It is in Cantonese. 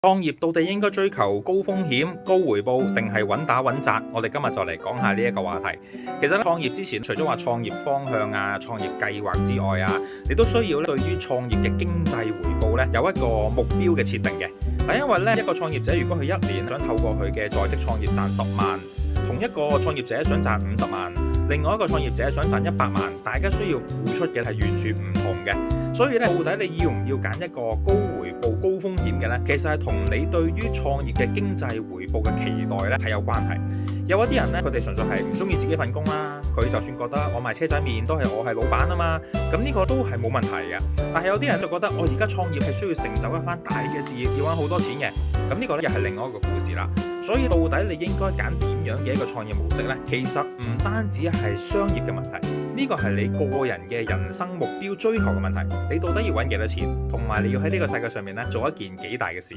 創業到底應該追求高風險、高回報，定係穩打穩紮？我哋今日就嚟講下呢一個話題。其實咧，創業之前，除咗話創業方向啊、創業計劃之外啊，你都需要咧對於創業嘅經濟回報咧有一個目標嘅設定嘅。但因為咧一個創業者如果佢一年想透過佢嘅在職創業賺10萬，同一個創業者想賺50萬，另外一個創業者想賺100萬，大家需要付出嘅係完全唔同嘅。所以咧，到底你要唔要揀一個高回報、高風險嘅呢？其實係同你對於創業嘅經濟回報嘅期待咧係有關係。有一啲人咧，佢哋純粹係唔中意自己份工啦，佢就算覺得我賣車仔麵都係我係老闆啊嘛，咁呢個都係冇問題嘅。但係有啲人就覺得我而家創業係需要成就一番大嘅事業，要揾好多錢嘅，咁呢個咧又係另外一個故事啦。所以到底你應該揀點樣嘅一個創業模式呢？其實唔單止係商業嘅問題，呢個係你個人嘅人生目標追求嘅問題。你到底要揾幾多錢，同埋你要喺呢個世界上面咧做一件幾大嘅事。